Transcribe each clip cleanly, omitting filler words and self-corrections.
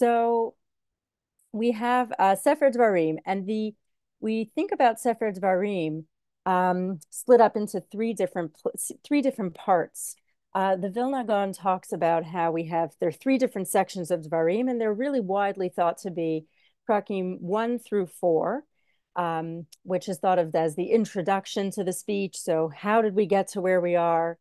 So we have Sefer Dvarim, and we think about Sefer Dvarim split up into three different parts. The Vilna Gaon talks about how there are three different sections of Dvarim, and they're really widely thought to be Prakim 1 through 4, which is thought of as the introduction to the speech. So how did we get to where we are?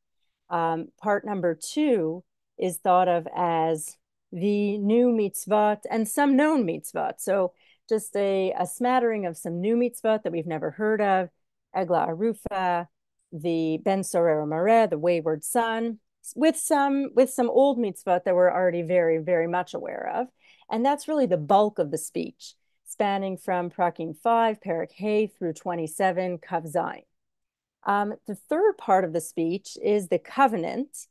Part number 2 is thought of as the new mitzvot and some known mitzvot. So just a smattering of some new mitzvot that we've never heard of, Egla Arufa, the Ben Sorero Mareh, the wayward son, with some old mitzvot that we're already very, very much aware of. And that's really the bulk of the speech, spanning from Prakim 5, Perek Hey, through 27, Kav Zayin. The third part of the speech is the covenant.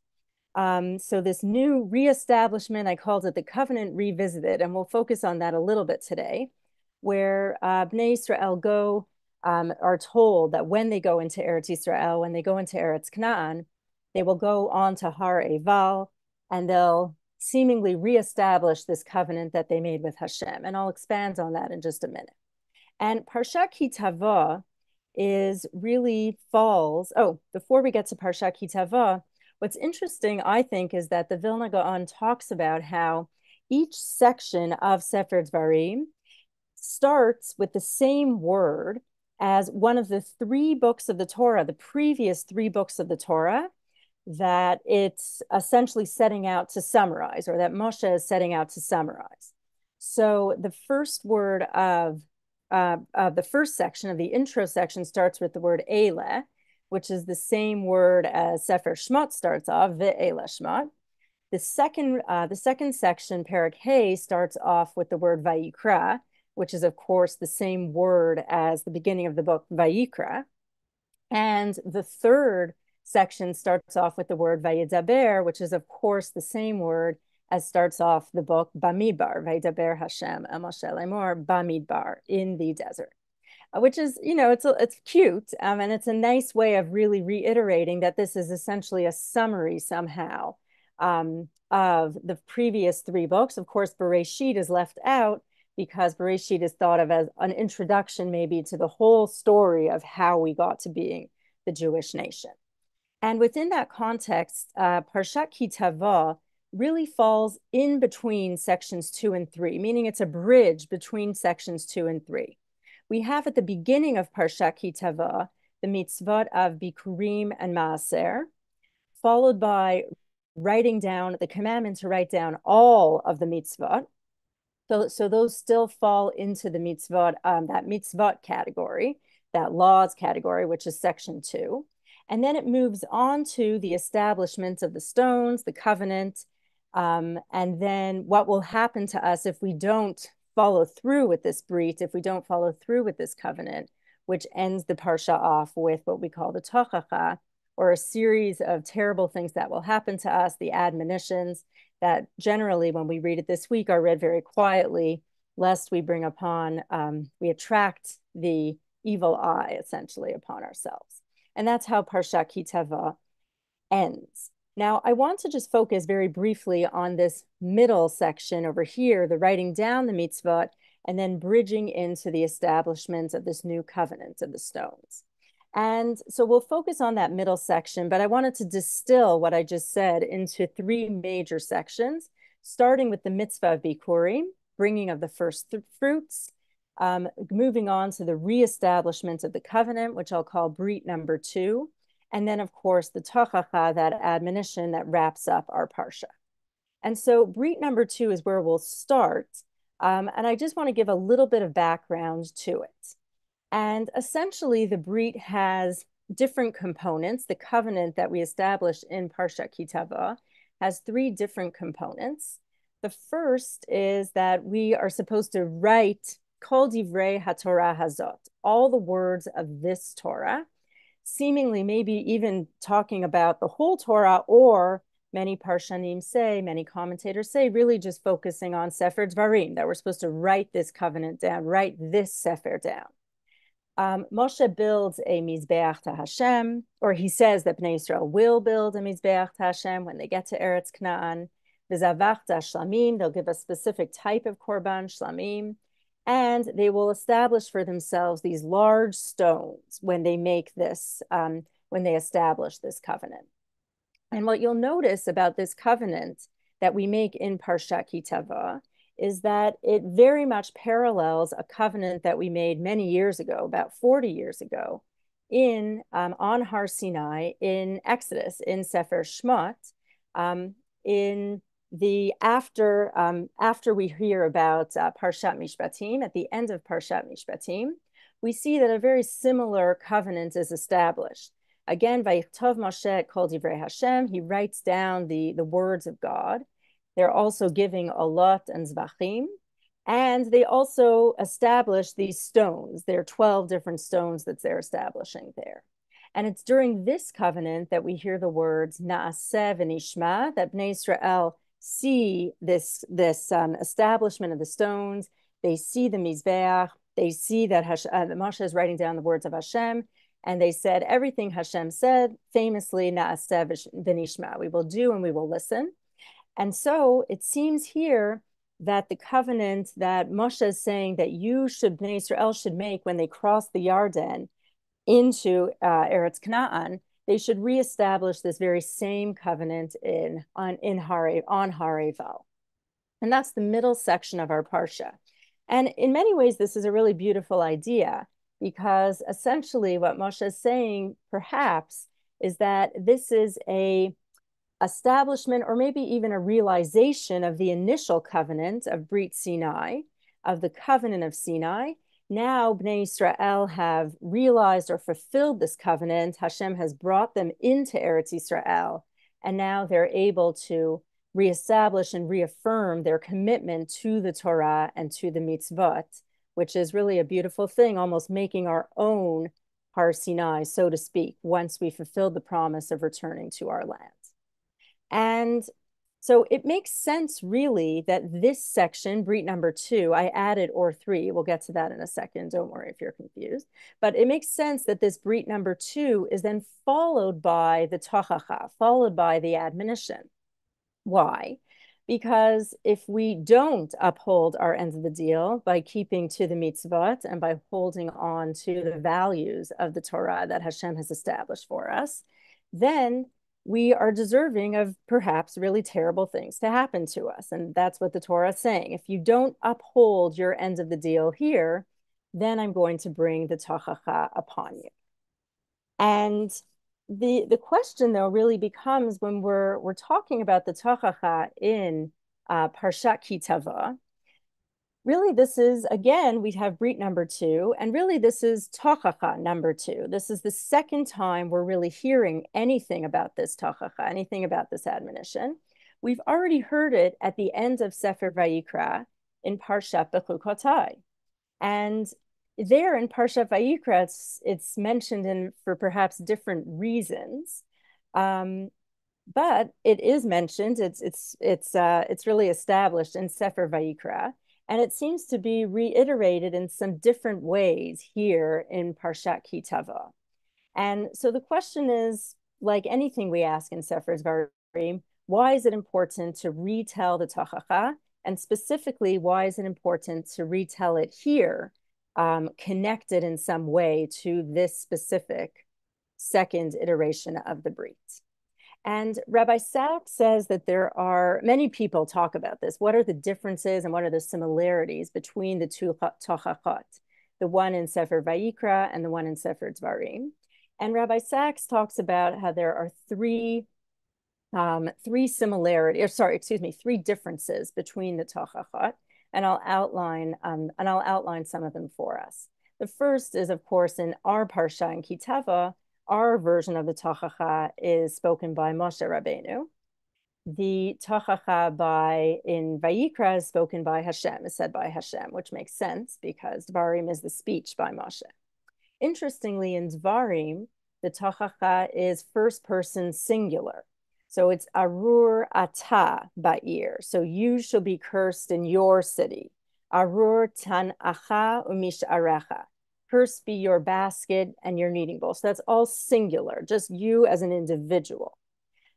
So this new reestablishment, I called it the covenant revisited, and we'll focus on that a little bit today, where Bnei Yisrael are told that when they go into Eretz Yisrael, when they go into Eretz Canaan, they will go on to Har Eval, and they'll seemingly reestablish this covenant that they made with Hashem. And I'll expand on that in just a minute. And Parshat Tavo before we get to Parshat Tavo, what's interesting, I think, is that the Vilna Gaon talks about how each section of Sefer Dvarim starts with the same word as one of the three books of the Torah, the previous three books of the Torah, that it's essentially setting out to summarize, or that Moshe is setting out to summarize. So the first word of the first section of the intro section starts with the word Eileh, which is the same word as Sefer Shmot starts off, Ve'elah Shmot. The second section, Perek Hey, starts off with the word Vayikra, which is, of course, the same word as the beginning of the book, Vayikra. And the third section starts off with the word Vayidaber, which is, of course, the same word as starts off the book Bamidbar, Vayidaber Hashem el Moshe Lemor, Bamidbar, in the desert. Which is, it's cute, and it's a nice way of really reiterating that this is essentially a summary somehow of the previous three books. Of course, Bereshit is left out because Bereshit is thought of as an introduction maybe to the whole story of how we got to being the Jewish nation. And within that context, Parshat Tavo really falls in between sections 2 and 3, meaning it's a bridge between sections 2 and 3. We have at the beginning of Parshat Tavo the mitzvot of Bikurim and Maaser, followed by writing down the commandment to write down all of the mitzvot. So those still fall into the mitzvot, that mitzvot category, that laws category, which is section 2. And then it moves on to the establishment of the stones, the covenant, and then what will happen to us if we don't follow through with this brit, if we don't follow through with this covenant, which ends the parsha off with what we call the tochacha, or a series of terrible things that will happen to us, the admonitions that generally, when we read it this week, are read very quietly, lest we we attract the evil eye, essentially, upon ourselves. And that's how Parshat Tavo ends. Now, I want to just focus very briefly on this middle section over here, the writing down the mitzvot, and then bridging into the establishment of this new covenant of the stones. And so we'll focus on that middle section, but I wanted to distill what I just said into three major sections, starting with the mitzvah of Bikurim, bringing of the first fruits, moving on to the reestablishment of the covenant, which I'll call Brit number 2, and then, of course, the tochacha, that admonition that wraps up our parsha. And so Brit number 2 is where we'll start, and I just want to give a little bit of background to it. And essentially, the Brit has different components. The covenant that we established in Parshat Tavo has 3 different components. The first is that we are supposed to write Kol Divrei HaTorah Hazot, all the words of this Torah, seemingly maybe even talking about the whole Torah, or many Parshanim say, many commentators say, really just focusing on Sefer Dvarim, that we're supposed to write this covenant down, write this Sefer down. Moshe builds a Mizbeach to Hashem, or he says that Bnei Yisrael will build a Mizbeach to Hashem when they get to Eretz Canaan. v'zavachta shlamim, they'll give a specific type of korban shlamim, and they will establish for themselves these large stones when they make this, when they establish this covenant. And what you'll notice about this covenant that we make in Parshat Tavo is that it very much parallels a covenant that we made many years ago, about 40 years ago, in on Har Sinai in Exodus, in Sefer Shmot, in the after we hear about Parshat Mishpatim, at the end of Parshat Mishpatim, we see that a very similar covenant is established. Again, Vayichtov Moshe kol divrei Hashem, he writes down the words of God. They're also giving alot and zvachim, and they also establish these stones. There are 12 different stones that they're establishing there. And it's during this covenant that we hear the words Naaseh v'nishma, that Bnei Israel see this establishment of the stones. They see the Mizbeach. They see that Moshe is writing down the words of Hashem. And they said everything Hashem said, famously, Naaseh v'nishma, we will do and we will listen. And so it seems here that the covenant that Moshe is saying that Bnei Israel should make when they cross the Yarden into Eretz Canaan, they should reestablish this very same covenant on Har Eival. And that's the middle section of our Parsha. And in many ways, this is a really beautiful idea, because essentially what Moshe is saying, perhaps, is that this is a establishment or maybe even a realization of the initial covenant of Brit Sinai, of the covenant of Sinai. Now Bnei Israel have realized or fulfilled this covenant. Hashem has brought them into Eretz Israel, and now they're able to reestablish and reaffirm their commitment to the Torah and to the mitzvot, which is really a beautiful thing, almost making our own Har Sinai, so to speak, once we fulfilled the promise of returning to our land. And so it makes sense, really, that this section, Brit number 2, I added or 3. We'll get to that in a second. Don't worry if you're confused. But it makes sense that this Brit number 2 is then followed by the Tochacha, followed by the admonition. Why? Because if we don't uphold our end of the deal by keeping to the mitzvot and by holding on to the values of the Torah that Hashem has established for us, then we are deserving of perhaps really terrible things to happen to us. And that's what the Torah is saying. If you don't uphold your end of the deal here, then I'm going to bring the Tochacha upon you. And the question, though, really becomes when we're talking about the Tochacha in Parshat Tavo. Really, this is, again, we have Brit number 2, and really this is Tochacha number 2. This is the second time we're really hearing anything about this Tochacha, anything about this admonition. We've already heard it at the end of Sefer Vayikra in Parshat Bechukotai. And there in Parshat Vayikra, it's mentioned for perhaps different reasons. But it is mentioned, it's really established in Sefer Vayikra. And it seems to be reiterated in some different ways here in Parshat Tavo. And so the question is, like anything we ask in Sefer Dvarim, why is it important to retell the Tochacha? And specifically, why is it important to retell it here, connected in some way to this specific second iteration of the Brit? And Rabbi Sachs says that there are, many people talk about this. What are the differences and what are the similarities between the two Tochachot, the one in Sefer Vayikra and the one in Sefer Dvarim? And Rabbi Sachs talks about how there are three differences between the Tochachot, and I'll outline some of them for us. The first is, of course, in our Parsha in Tavo, our version of the Tochacha is spoken by Moshe Rabbeinu. The Tochacha in Vayikra is spoken by Hashem, is said by Hashem, which makes sense because Dvarim is the speech by Moshe. Interestingly, in Dvarim, the Tochacha is first person singular. So it's Arur Ata Ba'ir. So you shall be cursed in your city. Arur Tan Acha Umish Arecha. Cursed be your basket and your kneading bowl. So that's all singular, just you as an individual.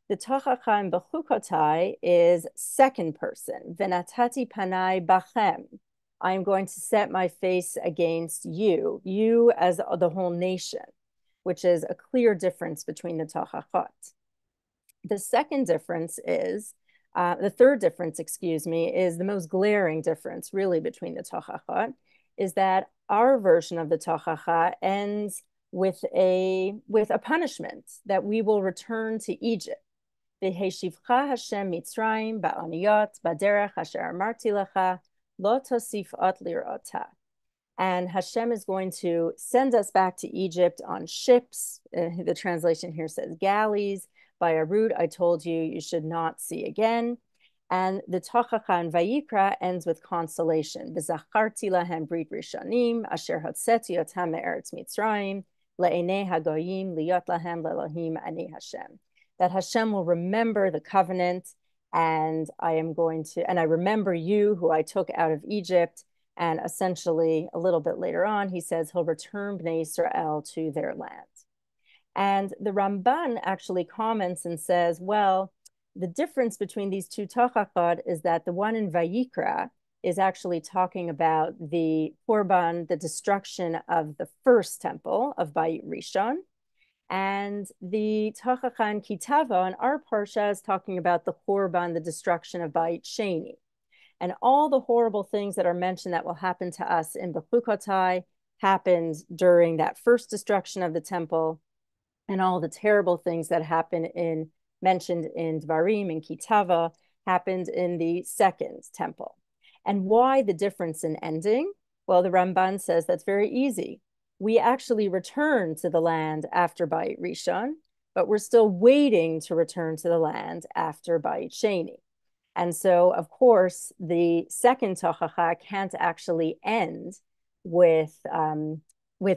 The tochacha in bechukotai is second person. Venatati panai bachem. I am going to set my face against you, you as the whole nation, which is a clear difference between the tochachot. The second difference is, the third difference, excuse me, is the most glaring difference really between the tochachot, is that our version of the tochacha ends with a punishment that we will return to Egypt. V'heshivcha Hashem Mitzrayim ba'aniyot baderech asher amarti lecha lo tosif ot lirota. And Hashem is going to send us back to Egypt on ships. The translation here says galleys. By a route I told you you should not see again. And the Tochacha and Vayikra ends with consolation. V'zacharti lahem brit rishonim asher hotzeti otam me'eretz Mitzrayim le'enei hagoyim liyot lahem le'elohim ani Hashem. That Hashem will remember the covenant, and I remember you who I took out of Egypt. And essentially, a little bit later on, he says he'll return Bnei Israel to their land. And the Ramban actually comments and says, well, the difference between these two tochachot is that the one in Vayikra is actually talking about the Korban, the destruction of the first temple of Bayit Rishon. And the tochacha in Ki Tavo in our parsha is talking about the Korban, the destruction of Bayit Sheni. And all the horrible things that are mentioned that will happen to us in Bechukotai happened during that first destruction of the temple, and all the terrible things that mentioned in Dvarim and Ki Tavo happened in the second temple. And why the difference in ending? Well, the Ramban says that's very easy. We actually return to the land after Bayit Rishon, but we're still waiting to return to the land after Bayit Sheni. And so, of course, the second tochacha can't actually end with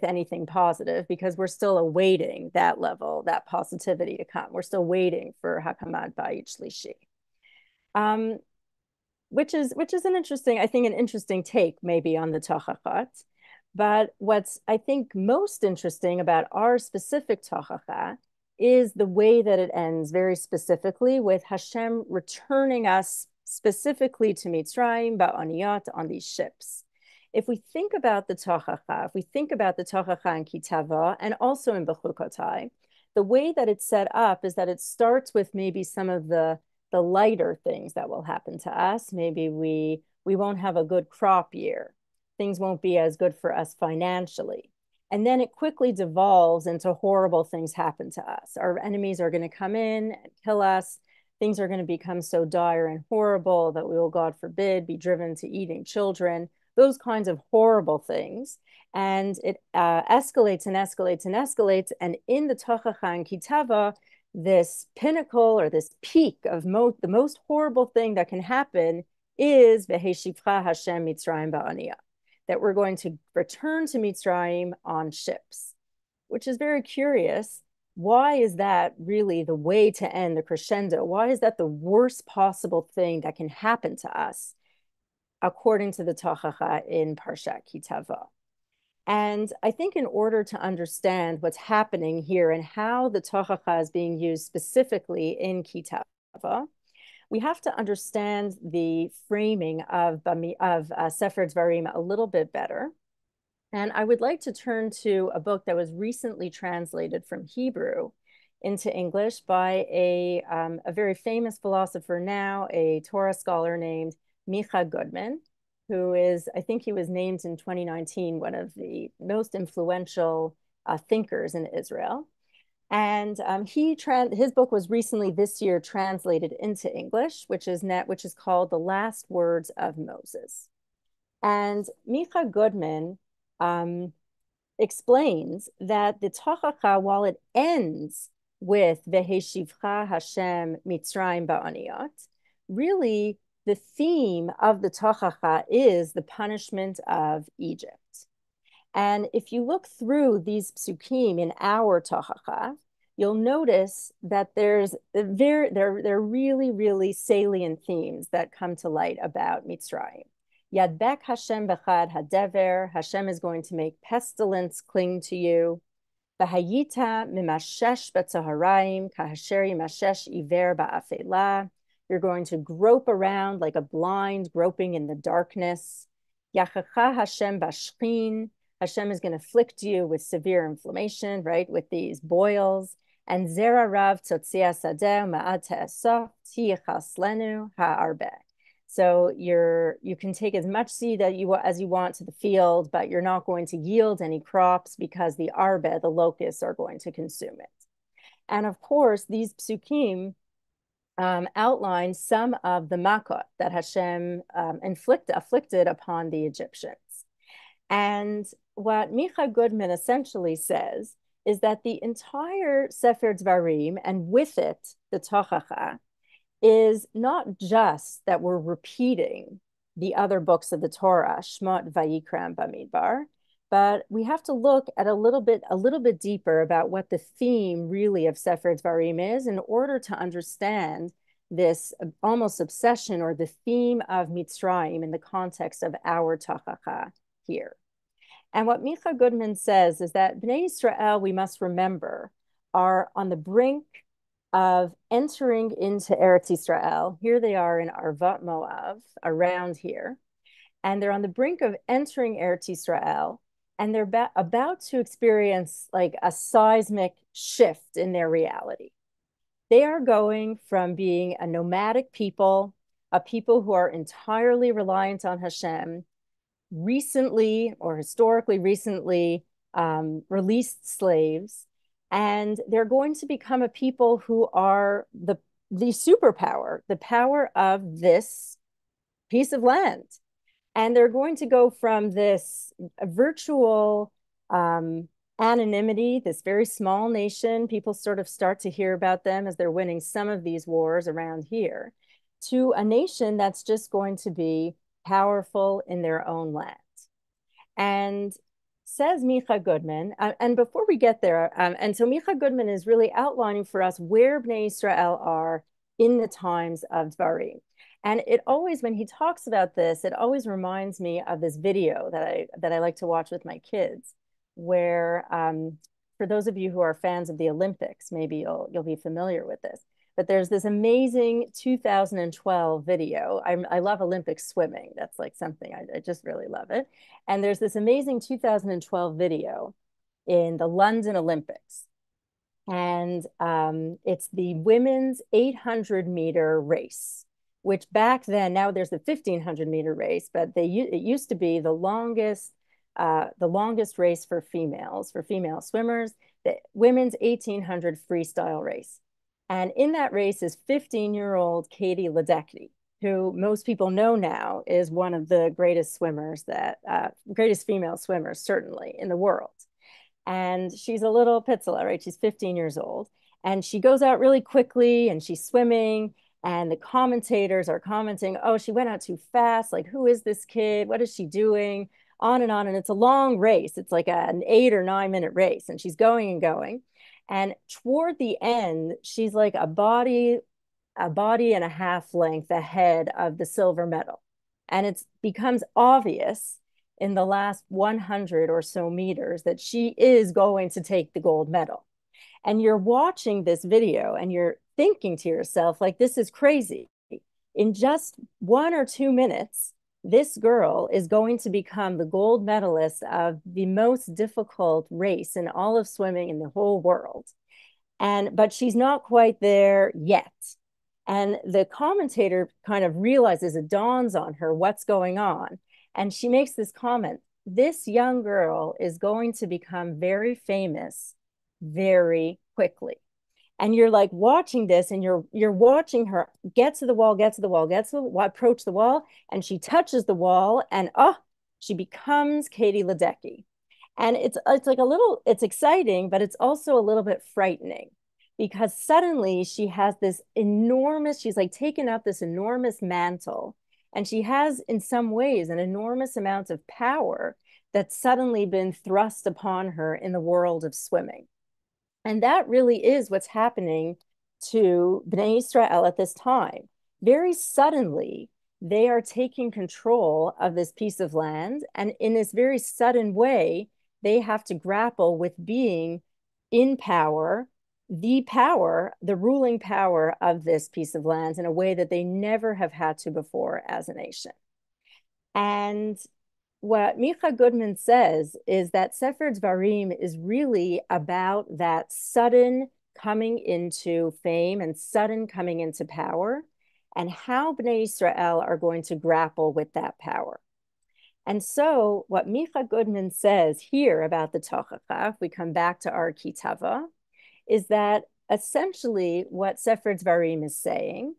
anything positive, because we're still awaiting that level, that positivity to come. We're still waiting for Hakamad Bayit Shlishi, which is an interesting take maybe on the tochachot. But what's, I think, most interesting about our specific tochacha is the way that it ends very specifically with Hashem returning us specifically to Mitzrayim ba'aniyot, on these ships. If we think about the tochacha, in Ki Tavo and also in Bechukotai, the way that it's set up is that it starts with maybe some of the lighter things that will happen to us. Maybe we won't have a good crop year. Things won't be as good for us financially. And then it quickly devolves into horrible things happen to us. Our enemies are going to come in and kill us. Things are going to become so dire and horrible that we will, God forbid, be driven to eating children. Those kinds of horrible things. And it escalates and escalates and escalates. And in the Tochacha and Ki Tavo, this pinnacle or this peak of the most horrible thing that can happen is V'heshivcha Hashem Mitzrayim ba'aniyah, that we're going to return to Mitzrayim on ships, which is very curious. Why is that really the way to end the crescendo? Why is that the worst possible thing that can happen to us, according to the Tochacha in Parshat Ki Tavo? And I think in order to understand what's happening here and how the Tochacha is being used specifically in Ki Tavo, we have to understand the framing of Sefer Dvarim a little bit better. And I would like to turn to a book that was recently translated from Hebrew into English by a very famous philosopher now, a Torah scholar named Rebecca Goodman, who is, I think he was named in 2019 one of the most influential thinkers in Israel. And his book was recently this year translated into English, which is called The Last Words of Moses. And Rebecca Goodman explains that the Tochacha, while it ends with V'heshivcha Hashem Mitzrayim ba'aniyot, really the theme of the Tochacha is the punishment of Egypt. And if you look through these psukim in our Tochacha, you'll notice that there are really, really salient themes that come to light about Mitzrayim. Yadbek Hashem bechad hadever, Hashem is going to make pestilence cling to you. V'hayita mimashesh b'tzaharayim kahasher yimashesh iver ba'afela. You're going to grope around like a blind groping in the darkness. Yachacha Hashem bashchin. Hashem is going to afflict you with severe inflammation, right, with these boils. And zera rav tzotzia sadeh ma'at te'asof tiyichaslenu ha'arbe. So you can take as much seed as you want to the field, but you're not going to yield any crops because the arbe, the locusts, are going to consume it. And of course, these psukim outline some of the makot that Hashem afflicted upon the Egyptians. And what Micha Goodman essentially says is that the entire Sefer Dvarim, and with it the Tochacha, is not just that we're repeating the other books of the Torah, Shmot, Vayikra, and Bamidbar, but we have to look at a little bit deeper about what the theme really of Sefer Dvarim is in order to understand this almost obsession or the theme of Mitzrayim in the context of our Tochacha here. And what Micha Goodman says is that Bnei Yisrael, we must remember, are on the brink of entering into Eretz Yisrael. Here they are in Arvat Moav, around here. And they're on the brink of entering Eretz Yisrael. And they're about to experience like a seismic shift in their reality. They are going from being a nomadic people, a people who are entirely reliant on Hashem, recently or historically recently released slaves, and they're going to become a people who are the superpower, the power of this piece of land. And they're going to go from this virtual anonymity, this very small nation, people sort of start to hear about them as they're winning some of these wars around here, to a nation that's just going to be powerful in their own land. And says Micha Goodman, and before we get there, and so Micha Goodman is really outlining for us where Bnei Yisrael are in the times of Dvarim. And it always, when he talks about this, it always reminds me of this video that I like to watch with my kids, where for those of you who are fans of the Olympics, maybe you'll be familiar with this. But there's this amazing 2012 video. I love Olympic swimming. That's like something, I just really love it. And there's this amazing 2012 video in the London Olympics. And it's the women's 800-meter race, which back then, now there's the 1,500-meter race, but it used to be the longest race for female swimmers, the women's 1,800 freestyle race. And in that race is 15-year-old Katie Ledecky, who most people know now is one of the greatest female swimmers, certainly, in the world. And she's a little pitzela, right? She's 15 years old. And she goes out really quickly and she's swimming. And the commentators are commenting, oh, she went out too fast. Like, who is this kid? What is she doing? On. And it's a long race. It's like an 8 or 9 minute race. And she's going and going. And toward the end, she's like a body and a half length ahead of the silver medal. And it becomes obvious in the last 100 or so meters that she is going to take the gold medal. And you're watching this video and you're thinking to yourself, like, this is crazy. In just 1 or 2 minutes, this girl is going to become the gold medalist of the most difficult race in all of swimming in the whole world. But she's not quite there yet. And the commentator kind of realizes, it dawns on her what's going on. And she makes this comment, this young girl is going to become very famous very quickly. And you're like watching this and you're watching her get to the wall, approach the wall, and she touches the wall and she becomes Katie Ledecky. And it's like it's exciting, but it's also a little bit frightening because suddenly she has she's like taken up this enormous mantle, and she has in some ways an enormous amount of power that's suddenly been thrust upon her in the world of swimming. And that really is what's happening to Bnei Yisrael at this time. Very suddenly, they are taking control of this piece of land. And in this very sudden way, they have to grapple with being in power, the ruling power of this piece of land in a way that they never have had to before as a nation. And what Micha Goodman says is that Sefer Dvarim is really about that sudden coming into fame and sudden coming into power, and how Bnei Israel are going to grapple with that power. And so, what Micha Goodman says here about the Tochacha, if we come back to our Kitava, is that essentially what Sefer Dvarim is saying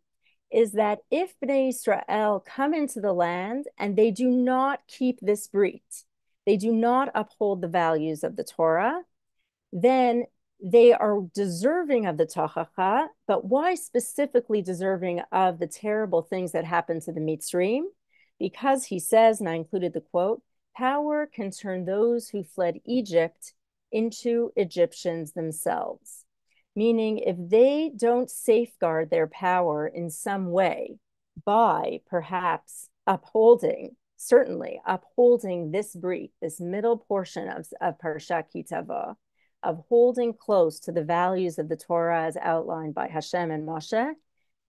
is that if Bnei Israel come into the land and they do not keep this brit, they do not uphold the values of the Torah, then they are deserving of the Tochacha. But why specifically deserving of the terrible things that happened to the Mitzrim? Because he says, and I included the quote, power can turn those who fled Egypt into Egyptians themselves. Meaning, if they don't safeguard their power in some way by perhaps certainly upholding this brief, this middle portion of Parshat Kitava, of holding close to the values of the Torah as outlined by Hashem and Moshe,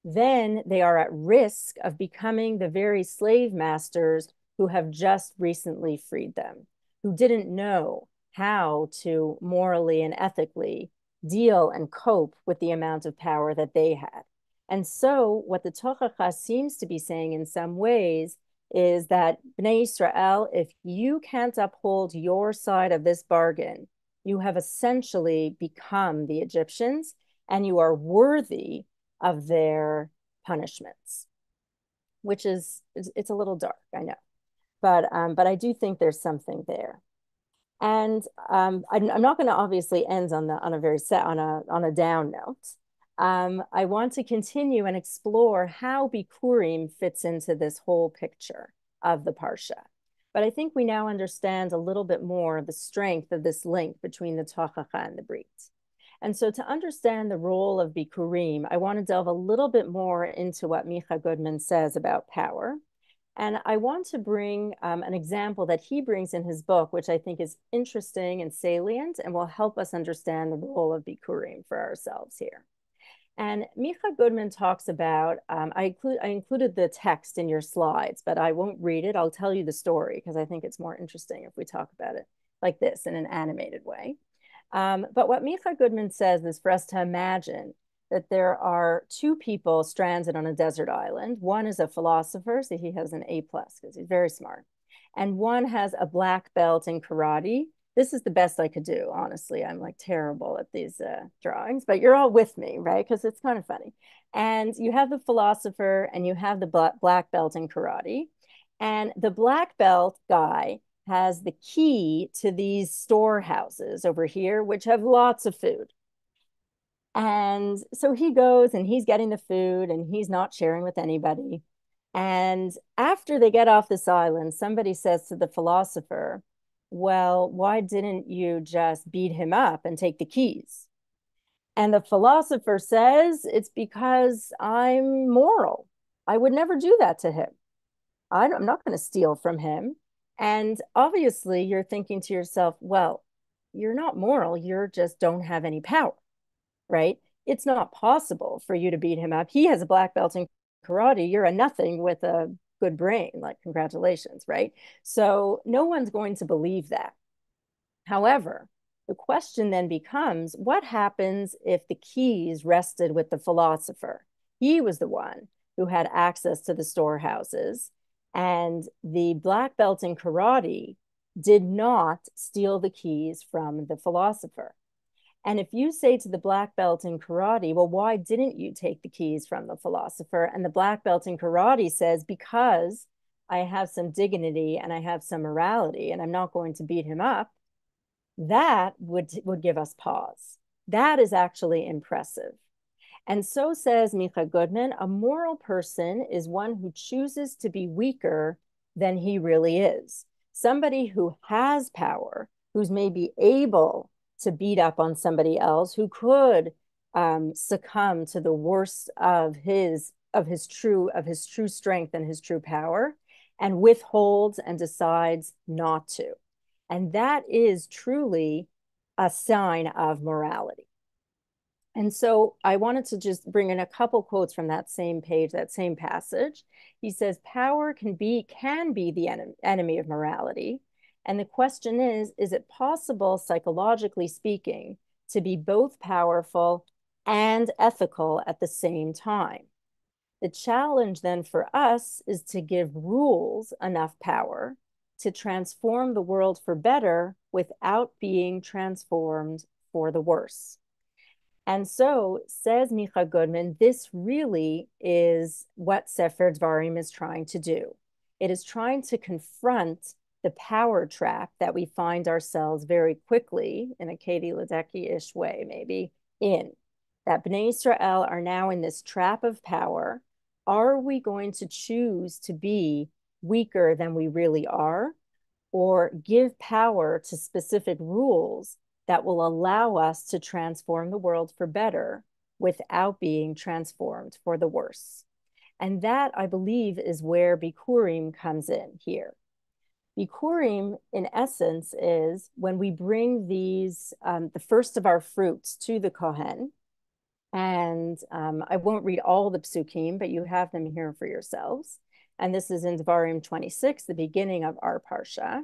then they are at risk of becoming the very slave masters who have just recently freed them, who didn't know how to morally and ethically deal and cope with the amount of power that they had. And so what the Tochacha seems to be saying in some ways is that Bnei Israel, if you can't uphold your side of this bargain, you have essentially become the Egyptians and you are worthy of their punishments, which is, it's a little dark, I know. But I do think there's something there. And I'm not going to obviously end on a down note. I want to continue and explore how Bikurim fits into this whole picture of the Parsha. But I think we now understand a little bit more of the strength of this link between the Tochacha and the Brit. And so to understand the role of Bikurim, I want to delve a little bit more into what Micha Goodman says about power. And I want to bring an example that he brings in his book, which I think is interesting and salient and will help us understand the role of Bikurim for ourselves here. And Micha Goodman talks about, I included the text in your slides, but I won't read it. I'll tell you the story because I think it's more interesting if we talk about it like this in an animated way. But what Micha Goodman says is for us to imagine that there are two people stranded on a desert island. One is a philosopher, so he has an A+ because he's very smart. And one has a black belt in karate. This is the best I could do, honestly. I'm like terrible at these drawings, but you're all with me, right? Because it's kind of funny. And you have the philosopher and you have the black belt in karate. And the black belt guy has the key to these storehouses over here, which have lots of food. And so he goes and he's getting the food and he's not sharing with anybody. And after they get off this island, somebody says to the philosopher, well, why didn't you just beat him up and take the keys? And the philosopher says, it's because I'm moral. I would never do that to him. I'm not going to steal from him. And obviously, you're thinking to yourself, well, you're not moral. You just don't have any power, right? It's not possible for you to beat him up. He has a black belt in karate. You're a nothing with a good brain. Like, congratulations, right? So no one's going to believe that. However, the question then becomes, what happens if the keys rested with the philosopher? He was the one who had access to the storehouses, and the black belt in karate did not steal the keys from the philosopher. And if you say to the black belt in karate, well, why didn't you take the keys from the philosopher? And the black belt in karate says, because I have some dignity and I have some morality and I'm not going to beat him up, that would give us pause. That is actually impressive. And so says Micha Goodman, a moral person is one who chooses to be weaker than he really is. Somebody who has power, who's maybe able to beat up on somebody else, who could succumb to the worst of his true strength and his true power, and withholds and decides not to. And that is truly a sign of morality. And so I wanted to just bring in a couple quotes from that same page, that same passage. He says, power can be the enemy of morality. And the question is it possible, psychologically speaking, to be both powerful and ethical at the same time? The challenge then for us is to give rules enough power to transform the world for better without being transformed for the worse. And so, says Micha Goodman, this really is what Sefer Dvarim is trying to do. It is trying to confront the power trap that we find ourselves very quickly, in a Katie Ledecky-ish way, maybe, in. That Bnei Israel are now in this trap of power. Are we going to choose to be weaker than we really are, or give power to specific rules that will allow us to transform the world for better without being transformed for the worse? And that, I believe, is where Bikurim comes in here. Bikurim, in essence, is when we bring these, the first of our fruits to the Kohen. And I won't read all the psukim, but you have them here for yourselves. And this is in Devarim 26, the beginning of our parsha.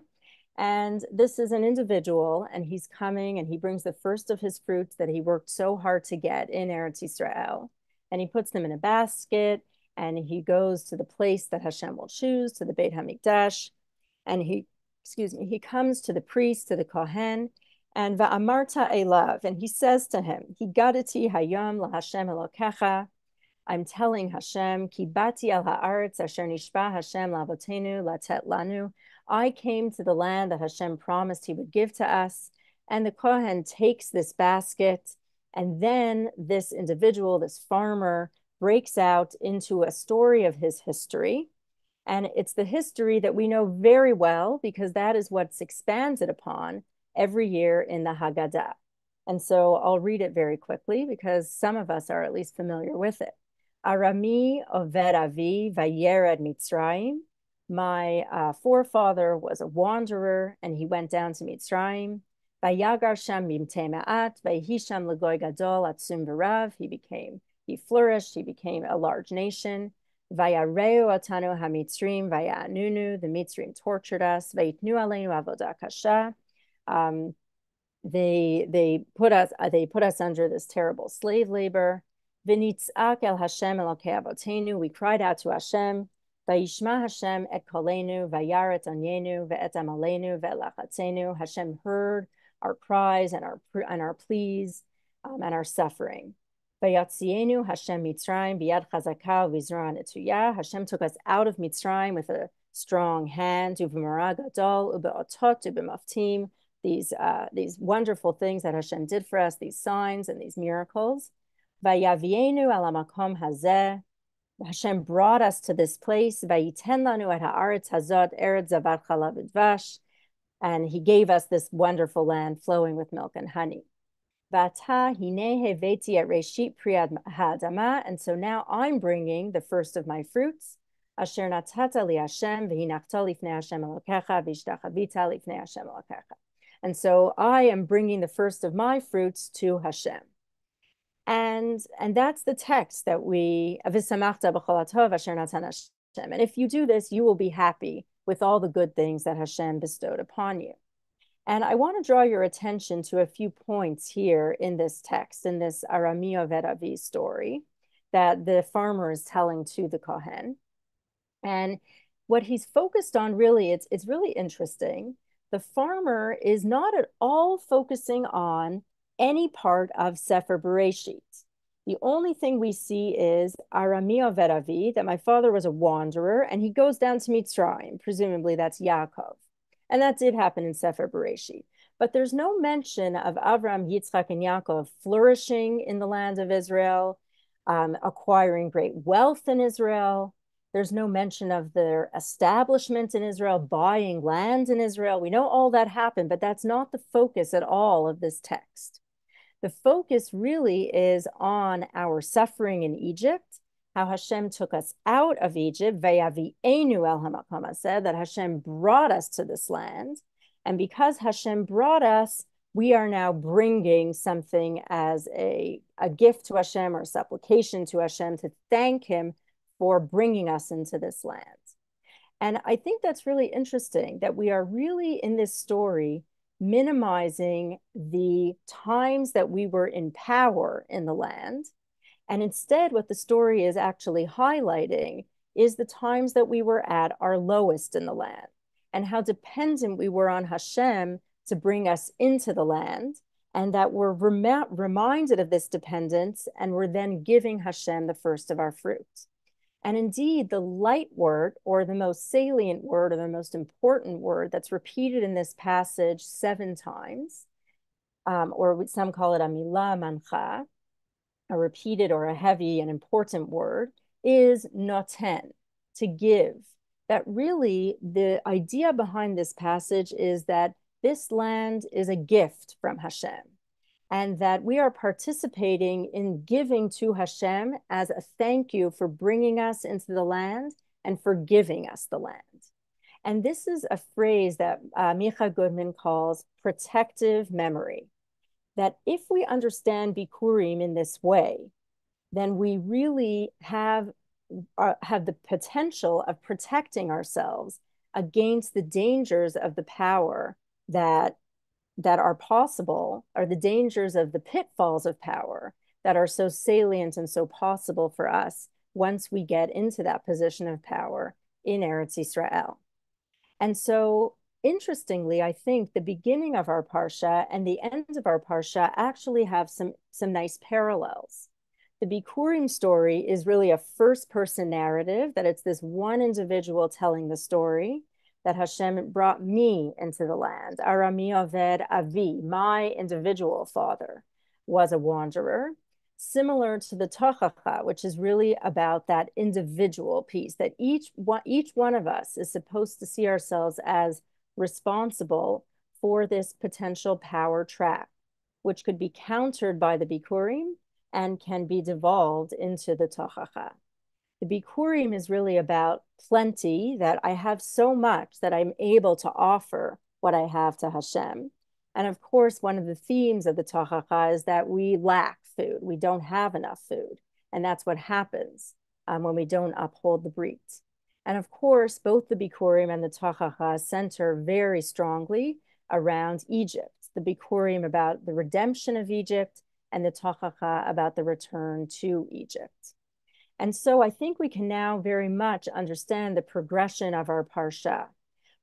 And this is an individual, and he's coming and he brings the first of his fruits that he worked so hard to get in Eretz Yisrael. And he puts them in a basket, and he goes to the place that Hashem will choose, to the Beit HaMikdash. And he comes to the priest, to the Kohen, and va'amarta elav, and he says to him, Higadati hayom laHashem Elokecha, I'm telling Hashem, Ki bati al haaretz asher nishba Hashem lavotenu latet lanu. I came to the land that Hashem promised he would give to us. And the Kohen takes this basket, and then this individual, this farmer, breaks out into a story of his history. And it's the history that we know very well, because that is what's expanded upon every year in the Haggadah. And so I'll read it very quickly because some of us are at least familiar with it. Arami oved avi vayered Mitzrayim. My forefather was a wanderer, and he went down to Mitzrayim. Vayagar sham bimtei ma'at, vayhisham legoy gadol atzum v'rav. He flourished, he became a large nation. Vayareu atanu hamitzrim vayanunu. The Mitzrim tortured us. Vayitnu aleinu avodah kasha. They put us under this terrible slave labor. V'nitzak el Hashem Elokei avotenu. We cried out to Hashem. Vayishma Hashem et kolenu vayaret onyenu ve'et amalenu ve'elachatzenu. Hashem heard our cries and our pleas and our suffering. Vayatzienu Hashem Mitzrayim biyad chazaka v'zroa netuyah. Hashem took us out of Mitzrayim with a strong hand. Uv'mara gadol ube'otot ube'maftim. These wonderful things that Hashem did for us, these signs and these miracles. Vayavienu ala makom hazeh. Hashem brought us to this place. Vayiten lanu et haaretz hazot eretz zavat chalav udvash. And he gave us this wonderful land flowing with milk and honey. Vata hine heveti et reshit priad ha'adama. And so now I'm bringing the first of my fruits. Asher natata li Hashem v'hinachta lifnei Hashem Elokecha v'ishtachavita lifnei Hashem Elokecha. And so I am bringing the first of my fruits to Hashem. And that's the text that we, and if you do this, you will be happy with all the good things that Hashem bestowed upon you. And I want to draw your attention to a few points here in this text, in this Arami Oved Avi story that the farmer is telling to the Kohen. And what he's focused on really, it's really interesting. The farmer is not at all focusing on any part of Sefer Bereshit. The only thing we see is Arami Oved Avi, that my father was a wanderer, and he goes down to Mitzrayim. Presumably that's Yaakov. And that did happen in Sefer Bereshit. But there's no mention of Avram, Yitzchak, and Yaakov flourishing in the land of Israel, acquiring great wealth in Israel. There's no mention of their establishment in Israel, buying land in Israel. We know all that happened, but that's not the focus at all of this text. The focus really is on our suffering in Egypt, how Hashem took us out of Egypt, Vayavi'enu el hamakom hazeh, that Hashem brought us to this land. And because Hashem brought us, we are now bringing something as a gift to Hashem or a supplication to Hashem to thank him for bringing us into this land. And I think that's really interesting that we are really in this story minimizing the times that we were in power in the land. And instead, what the story is actually highlighting is the times that we were at our lowest in the land and how dependent we were on Hashem to bring us into the land, and that we're reminded of this dependence and we're then giving Hashem the first of our fruit. And indeed, the light word, or the most salient word, or the most important word that's repeated in this passage 7 times, or some call it a milah mancha, a repeated or a heavy and important word, is noten, to give. That really, the idea behind this passage is that this land is a gift from Hashem, and that we are participating in giving to Hashem as a thank you for bringing us into the land and for giving us the land. And this is a phrase that Micha Goodman calls protective memory. That if we understand Bikurim in this way, then we really have the potential of protecting ourselves against the dangers of the power that are possible, or the dangers of the pitfalls of power that are so salient and so possible for us once we get into that position of power in Eretz Yisrael. And so, interestingly, I think the beginning of our parsha and the end of our parsha actually have some nice parallels. The Bikurim story is really a first-person narrative, that it's this one individual telling the story, that Hashem brought me into the land. Arami Oved Avi, my individual father, was a wanderer. Similar to the Tochacha, which is really about that individual piece, that each one of us is supposed to see ourselves as responsible for this potential power trap, which could be countered by the Bikurim and can be devolved into the Tochacha. The Bikurim is really about plenty, that I have so much that I'm able to offer what I have to Hashem. And of course, one of the themes of the Tochacha is that we lack food. We don't have enough food. And that's what happens when we don't uphold the Brit. And of course, both the Bikurim and the Tochacha center very strongly around Egypt. The Bikurim about the redemption of Egypt, and the Tochacha about the return to Egypt. And so I think we can now very much understand the progression of our parsha,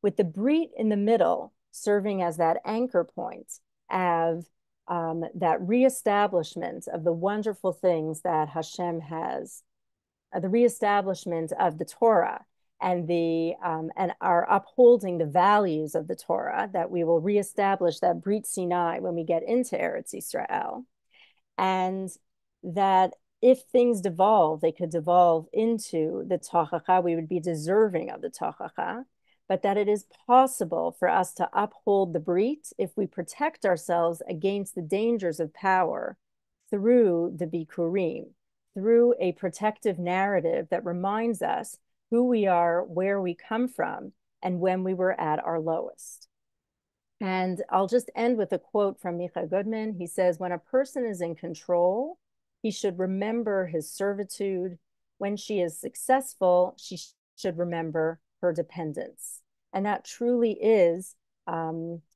with the Brit in the middle serving as that anchor point of that reestablishment of the wonderful things that Hashem has, the reestablishment of the Torah, and and our upholding the values of the Torah, that we will reestablish that Brit Sinai when we get into Eretz Yisrael, and that if things devolve, they could devolve into the Tochacha. We would be deserving of the Tochacha, but that it is possible for us to uphold the Brit if we protect ourselves against the dangers of power through the Bikurim, through a protective narrative that reminds us who we are, where we come from, and when we were at our lowest. And I'll just end with a quote from Micha Goodman. He says, when a person is in control, he should remember his servitude. When she is successful, she should remember her dependence. And that truly is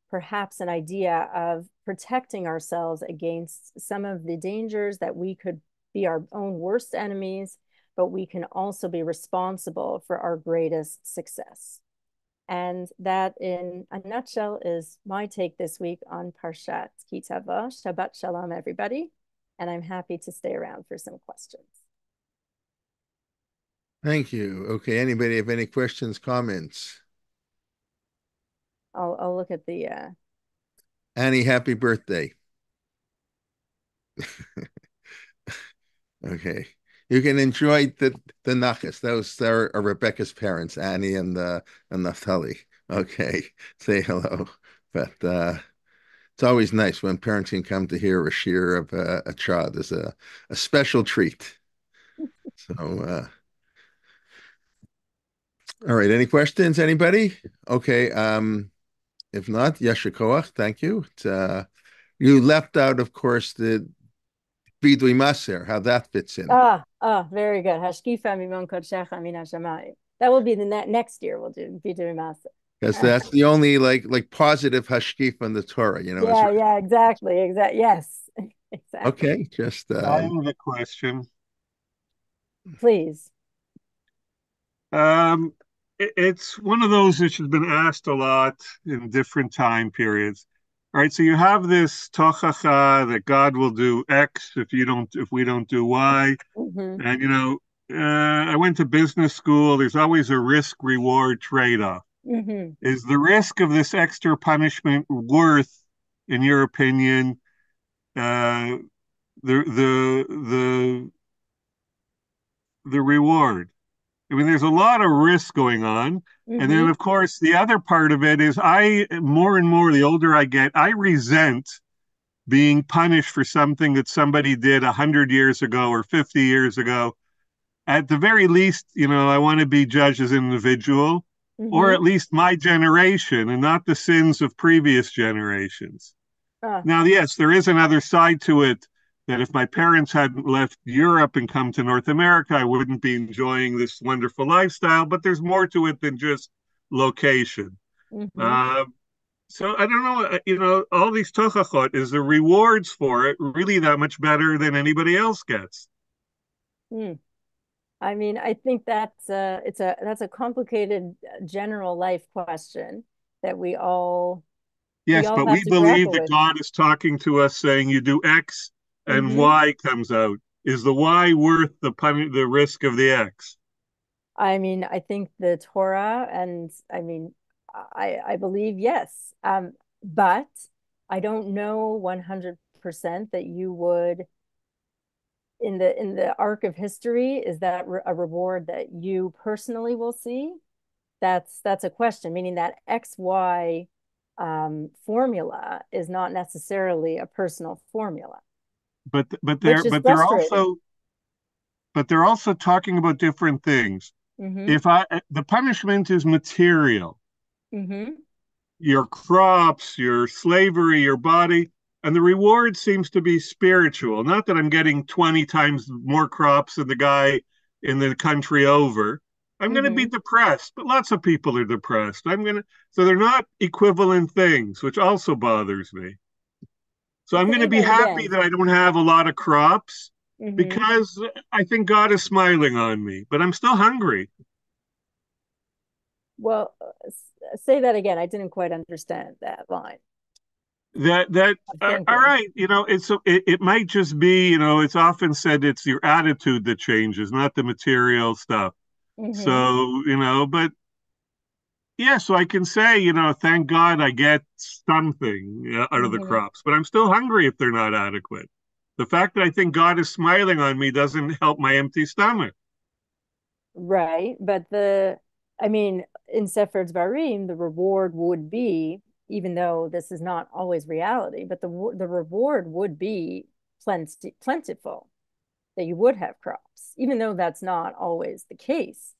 perhaps an idea of protecting ourselves against some of the dangers that we could be our own worst enemies, but we can also be responsible for our greatest success. And that, in a nutshell, is my take this week on Parshat Tavo. Shabbat Shalom, everybody. And I'm happy to stay around for some questions. Thank you. Okay, anybody have any questions, comments? I'll look at the Annie, happy birthday. Okay. You can enjoy the nachas. Those are Rebecca's parents, Annie and Naftali. Okay. Say hello. But it's always nice when parents can come to hear a shir of a child. Is a special treat. So all right, any questions, anybody? Okay. If not, yasher koach, thank you. You left out, of course, the Vidui Maser, how that fits in. Very good. Hashkifa mimon kodshecha min hashamayim. That will be the next year. We'll be doing masa. Because that's the only like positive hashkif in the Torah, is Yeah, yeah, exactly, yes, exactly. okay. Just I have a question. Please. Um, it's one of those which has been asked a lot in different time periods. All right, so you have this tochacha that God will do X if we don't do Y, Mm-hmm. and I went to business school. There's always a risk reward trade off. Mm-hmm. Is the risk of this extra punishment worth, in your opinion, uh, the the reward? I mean, there's a lot of risk going on. And then, Mm-hmm. of course, the other part of it is more and more, the older I get, I resent being punished for something that somebody did 100 years ago or 50 years ago. At the very least, I want to be judged as an individual, or Mm-hmm. at least my generation and not the sins of previous generations. Ah, Now, yes, there is another side to it that if my parents hadn't left Europe and come to North America, I wouldn't be enjoying this wonderful lifestyle. But there's more to it than just location. mm-hmm. Uh, so I don't know, all these tochachot, is the rewards for it really that much better than anybody else gets? Mm. I mean, I think that's a complicated general life question that we Yes, all but have we to believe grapple that with. God is talking to us saying you do X and Mm-hmm. Y comes out. Is the Y worth the risk of the X? I mean, I think the Torah, and I mean, I believe yes. But I don't know 100% that you would in the arc of history, is that a reward that you personally will see? That's a question, meaning that XY formula is not necessarily a personal formula, But but they're which is but they're frustrating. also but they're also talking about different things. Mm-hmm. If I The punishment is material, Mm-hmm. your crops, your slavery, your body, and the reward seems to be spiritual. Not that I'm getting 20 times more crops than the guy in the country over. I'm going to be Mm-hmm. depressed, but lots of people are depressed. So they're not equivalent things, which also bothers me. So I'm going to Say be that happy again. that I don't have a lot of crops Mm-hmm. because I think God is smiling on me, but I'm still hungry. Well, say that again. I didn't quite understand that line That of all thinking. right, it might just be, it's often said it's your attitude that changes, not the material stuff. Mm-hmm. So, but yeah, so I can say, thank God I get something out of the Mm-hmm. crops, but I'm still hungry if they're not adequate. The fact that I think God is smiling on me doesn't help my empty stomach. Right. I mean, in Sefer Dvarim, the reward would be, even though this is not always reality, but the reward would be plentiful, that you would have crops, even though that's not always the case.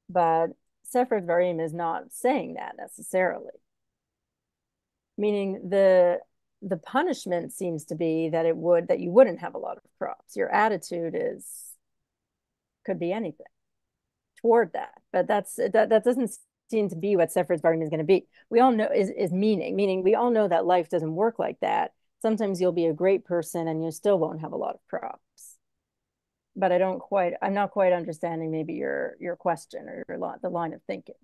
But Sefer Dvarim is not saying that necessarily, meaning the punishment seems to be that you wouldn't have a lot of crops. Your attitude is could be anything toward that. But that doesn't seem to be what Sefer Dvarim is going to be. We all know is meaning we all know that life doesn't work like that. Sometimes you'll be a great person and you still won't have a lot of crops. But I'm not quite understanding maybe your question or the line of thinking.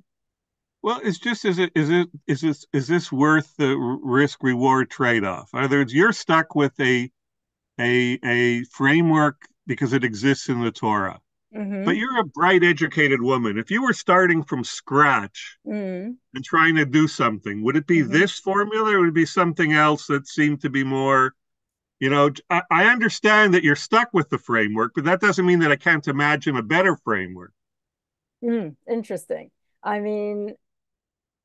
Well, it's just is this worth the risk reward trade off? In other words, you're stuck with a framework because it exists in the Torah. But Mm-hmm. you're a bright, educated woman. If you were starting from scratch Mm-hmm. and trying to do something, would it be Mm-hmm. this formula or would it be something else that seemed to be more? I understand that you're stuck with the framework, but that doesn't mean that I can't imagine a better framework. Mm, interesting. I mean,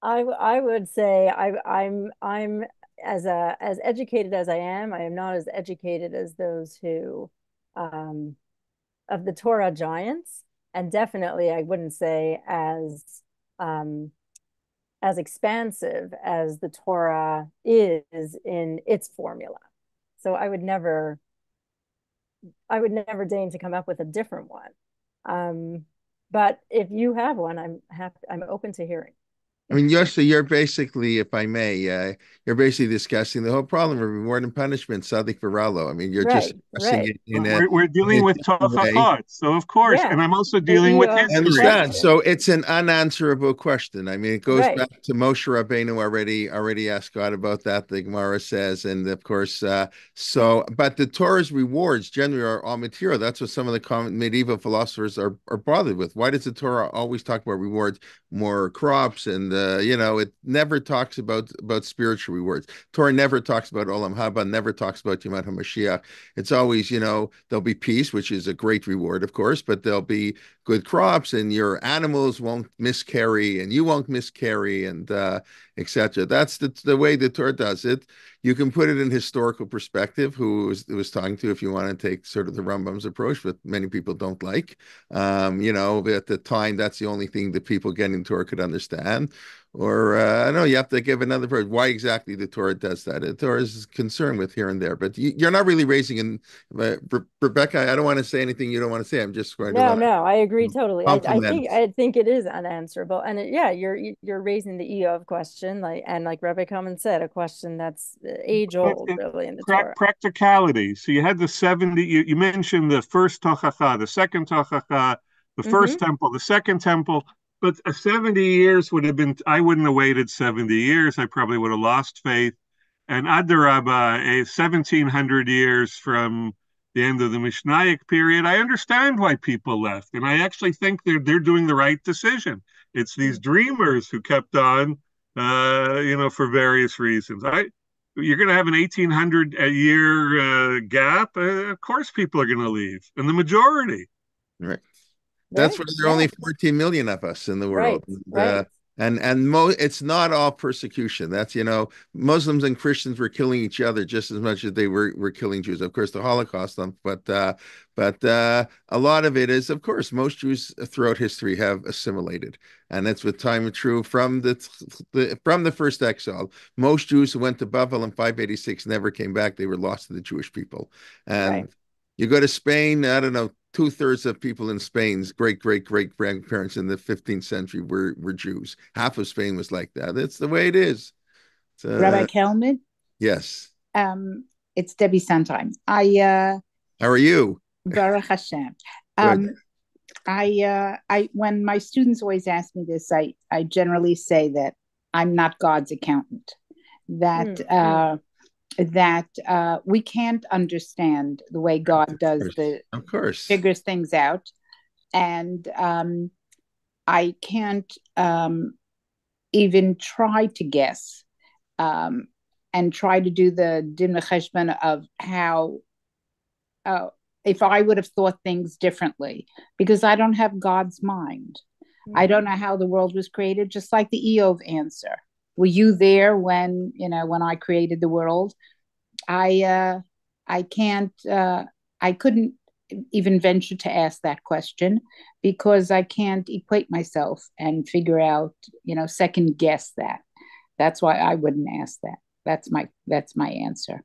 I would say I'm as educated as I am not as educated as those who um, of the Torah giants, and definitely I wouldn't say um, as expansive as the Torah is in its formula. So I would never deign to come up with a different one. But if you have one, I'm open to hearing. I mean, Yossi, you're basically, if I may, you're basically discussing the whole problem of reward and punishment, Sadik Viralo. I mean, you're just Right, discussing right. it We're in dealing a with different way. tochachot, so of course, Yeah. and I'm also The dealing with Eov I history. understand. question. So it's an unanswerable question. I mean, it goes Right. back to Moshe Rabbeinu already asked God about that. The Gemara says, and of course, but the Torah's rewards generally are all material. That's what some of the medieval philosophers are bothered with. Why does the Torah always talk about rewards, more crops, and it never talks about spiritual rewards. Torah never talks about Olam Haba, never talks about Yom HaMashiach. It's always, there'll be peace, which is a great reward, of course, but there'll be good crops and your animals won't miscarry and you won't miscarry and etc. That's the way the Torah does it. You can put it in historical perspective, who was talking to, if you want to take sort of the Rambam's approach, but many people don't like. At the time, that's the only thing that people getting Torah could understand. Or I don't know, you have to give another approach. Why exactly the Torah does that? The Torah is concerned with here and there, but you're not really raising in Rebecca. I don't want to say anything you don't want to say. I'm just going to No, I agree totally. compliment. I think it is unanswerable, and yeah, you're raising the Eov question, like Rabbi Kalman said, a question that's age old, really, in the Torah. Practicality. So you had the 70, you mentioned the first tochacha, the second tochacha, the first temple, the second temple, but 70 years would have been, I wouldn't have waited 70 years. I probably would have lost faith. And Adarabba, 1700 years from the end of the Mishnaic period, I understand why people left. And I actually think they're doing the right decision. It's these dreamers who kept on, for various reasons. You're going to have an 1800 a year gap. Of course, people are going to leave, and the majority. Right. That's Right? why there are only Yeah. 14 million of us in the world. Right. Right. It's not all persecution. That's, Muslims and Christians were killing each other just as much as they were killing Jews. Of course, the Holocaust, but a lot of it is, of course, most Jews throughout history have assimilated, and that's with time true from the first exile. Most Jews who went to Babel in 586 never came back. They were lost to the Jewish people, and Right. you go to Spain, I don't know, two-thirds of people in Spain's great grandparents in the 15th century were Jews. Half of Spain was like that. That's the way it is. Rabbi Kelman, Yes. it's Debbie Sondheim. How are you? Baruch Hashem. Good. When my students always ask me this, I generally say that I'm not God's accountant. That we can't understand the way God does Of course, figures things out, and I can't even try to guess and try to do the din cheshbon of how if I would have thought things differently, because I don't have God's mind. I don't know how the world was created, just like the Eov answer. Were you there when I created the world? I couldn't even venture to ask that question because I can't equate myself and figure out, second guess that. That's why I wouldn't ask that. That's my answer.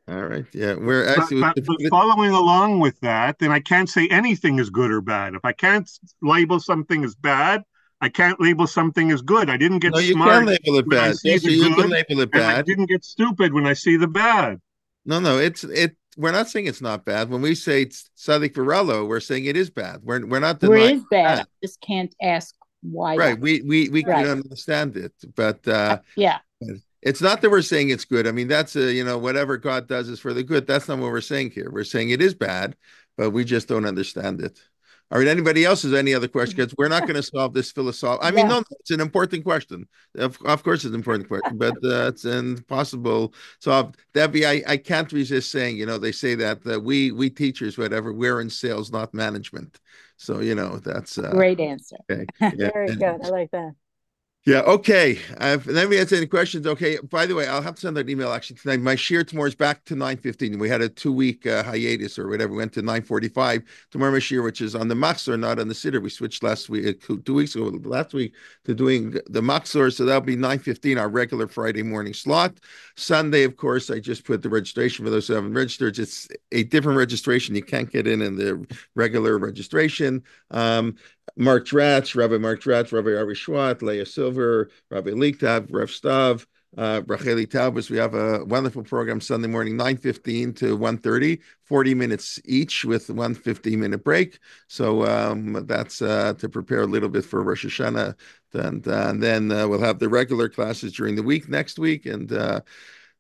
All right. Yeah, we're actually but following along with that, then I can't say anything is good or bad. If I can't label something as bad, I can't label something as good. I didn't get you smart can label it when I bad. see Yes, the you can good, label it and I bad. didn't get stupid when I see the bad. No, it's it. We're not saying it's not bad. When we say it's Sadik Virello, we're saying it is bad. We're not denying it is bad. I just can't ask why. Right. We can understand it, but yeah. It's not that we're saying it's good. I mean, that's whatever God does is for the good. That's not what we're saying here. We're saying it is bad, but we just don't understand it. All right. Anybody else has any other questions? We're not going to solve this philosophical. I mean, no, it's an important question. Of course, it's an important question, but it's impossible. So, Debbie, I can't resist saying, they say that we teachers, whatever, we're in sales, not management. So, that's great answer. okay. Yeah. Very good. I like that. Yeah, okay. Let me answer any questions. Okay. By the way, I'll have to send an email actually tonight. My shear tomorrow is back to 9:15. We had a 2 week hiatus or whatever. We went to 9:45. Tomorrow my shear, which is on the Machzor, not on the Siddur. We switched last week, 2 weeks ago, last week to doing the Machzor. So that'll be 9:15, our regular Friday morning slot. Sunday, of course, I just put the registration for those who haven't registered. It's a different registration. You can't get in the regular registration. Mark Dratch, Rabbi Mark Dratch, Rabbi Ari Schwat, Leah Silver, Rabbi Liktav, Rev Stav, Racheli Taubes. We have a wonderful program Sunday morning, 9:15 to 1:30, 40 minutes each with one 15-minute break. So that's to prepare a little bit for Rosh Hashanah. And then we'll have the regular classes during the week next week. And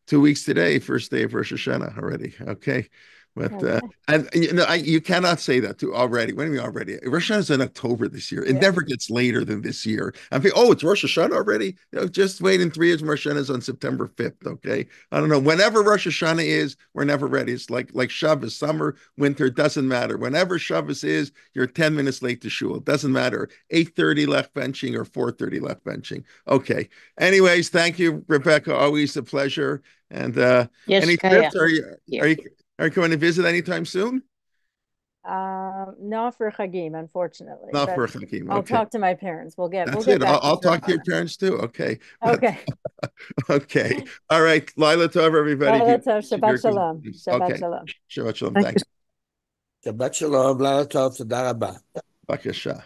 2 weeks today, first day of Rosh Hashanah already. Okay. But and you cannot say that too already. What do you mean already? Rosh Hashanah is in October this year. It never gets later than this year. I'm thinking, oh, it's Rosh Hashanah already. Just wait in 3 years. Rosh Hashanah is on September 5th. Okay, I don't know. Whenever Rosh Hashanah is, we're never ready. It's like Shabbos, summer, winter, doesn't matter. Whenever Shabbos is, you're 10 minutes late to shul. It doesn't matter. 8:30 left benching or 4:30 left benching. Okay. Anyways, thank you, Rebecca. Always a pleasure. And any trips? Are you going to visit anytime soon? Not for Chagim, unfortunately. Not for Hakeem. I'll Okay. talk to my parents. We'll get That's it. back I'll to talk to your parents too. Okay. Okay. Okay. All right. Lila Tov, everybody. Laila Tov. Shabbat Shalom. Shabbat Okay. Shalom. Shabbat Shalom. Thank you. Shabbat Shalom. לילה טוב. תודה רבה. בבקשה.